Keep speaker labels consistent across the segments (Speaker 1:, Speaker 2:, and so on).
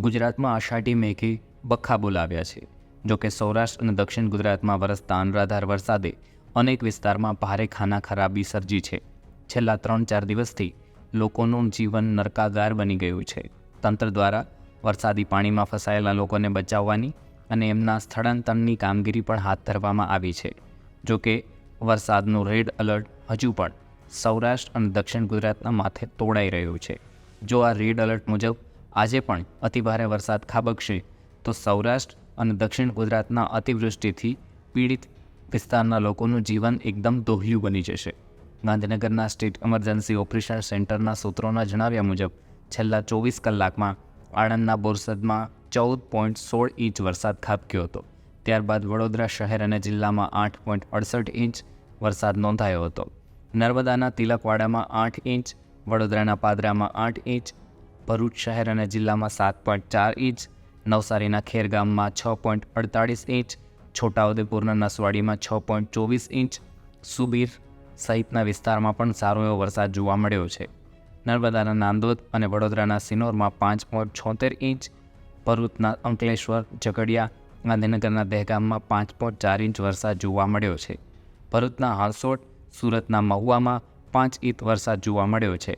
Speaker 1: ગુજરાતમાં આષાઢી મેઘે બખ્ખા બોલાવ્યા છે. જોકે સૌરાષ્ટ્ર અને દક્ષિણ ગુજરાતમાં વરસતા અનરાધાર વરસાદે અનેક વિસ્તારમાં ભારે ખાનાખરાબી સર્જી છે. છેલ્લા 3-4 દિવસથી લોકોનું જીવન નરકાગાર બની ગયું છે. તંત્ર દ્વારા વરસાદી પાણીમાં ફસાયેલા લોકોને બચાવવાની અને એમના સ્થળાંતરની કામગીરી પણ હાથ ધરવામાં આવી છે. જોકે વરસાદનું રેડ એલર્ટ હજુ પણ સૌરાષ્ટ્ર અને દક્ષિણ ગુજરાતના માથે તોડાઈ રહ્યું છે. જો આ રેડ એલર્ટ મુજબ આજે પણ અતિભારે વરસાદ ખાબકશે તો સૌરાષ્ટ્ર અને દક્ષિણ ગુજરાતના અતિવૃષ્ટિથી પીડિત વિસ્તારના લોકોનું જીવન એકદમ દોહ્યું બની જશે. ગાંધીનગરના સ્ટેટ ઇમરજન્સી ઓપરેશન સેન્ટરના સૂત્રોના જણાવ્યા મુજબ છેલ્લા 24 કલાકમાં આણંદના બોરસદમાં 14.16 ઇંચ વરસાદ ખાબક્યો હતો. ત્યારબાદ વડોદરા શહેર અને જિલ્લામાં 8.68 ઇંચ વરસાદ નોંધાયો હતો. નર્મદાના તિલકવાડામાં 8 ઇંચ, વડોદરાના પાદરામાં 8 ઇંચ, ભરૂચ શહેર અને જિલ્લામાં 7.4 ઇંચ, નવસારીના ખેરગામમાં 6.48 ઇંચ, છોટાઉદેપુરના નસવાડીમાં 6.24 ઇંચ, સુબીર સહિતના વિસ્તારમાં પણ સારો એવો વરસાદ જોવા મળ્યો છે. નર્મદાના નાંદોદ અને વડોદરાના સિનોરમાં 5.76 ઇંચ, ભરૂચના અંકલેશ્વર, ઝઘડિયા, ગાંધીનગરના દહેગામમાં 5.4 ઇંચ વરસાદ જોવા મળ્યો છે. ભરૂચના હાંસોટ, સુરતના મહુવામાં 5 ઇંચ વરસાદ જોવા મળ્યો છે.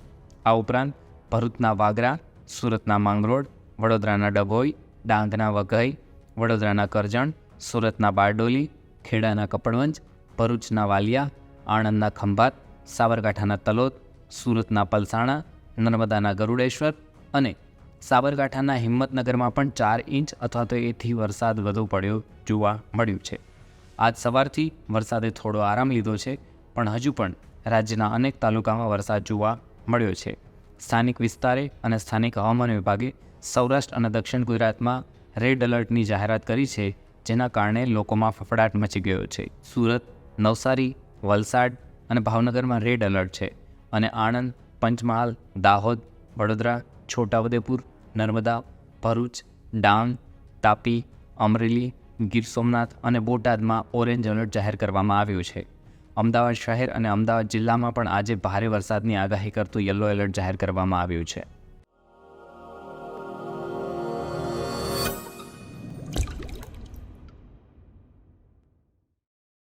Speaker 1: આ ઉપરાંત ભરૂચના વાગરા, સુરતના માંગરોળ, વડોદરાના ડભોઈ, ડાંગના વઘઈ, વડોદરાના કરજણ, સુરતના બારડોલી, ખેડાના કપડવંજ, ભરૂચના વાલિયા, આણંદના ખંભાત, સાબરકાંઠાના તલોદ, સુરતના પલસાણા, નર્મદાના ગરુડેશ્વર અને સાબરકાંઠાના હિંમતનગરમાં પણ 4 ઇંચ અથવા તો એથી વરસાદ વધુ પડ્યો જોવા મળ્યું છે. આજ સવારથી વરસાદે થોડો આરામ લીધો છે, પણ હજુ પણ રાજ્યના અનેક તાલુકામાં વરસાદ જોવા મળ્યો છે. સ્થાનિક વિસ્તારે અને સ્થાનિક હવામાન વિભાગે સૌરાષ્ટ્ર અને દક્ષિણ ગુજરાતમાં રેડ એલર્ટની જાહેરાત કરી છે, જેના કારણે લોકોમાં ફફડાટ મચી ગયો છે. સુરત, નવસારી, વલસાડ અને ભાવનગરમાં રેડ એલર્ટ છે અને આણંદ, પંચમહાલ, દાહોદ, વડોદરા, છોટાઉદેપુર, નર્મદા, ભરૂચ, ડાંગ, તાપી, અમરેલી, ગીર સોમનાથ અને બોટાદમાં ઓરેન્જ એલર્ટ જાહેર કરવામાં આવ્યું છે. અમદાવાદ શહેર અને અમદાવાદ જિલ્લામાં પણ આજે ભારે વરસાદની આગાહી કરતું યલો એલર્ટ જાહેર કરવામાં આવ્યું છે.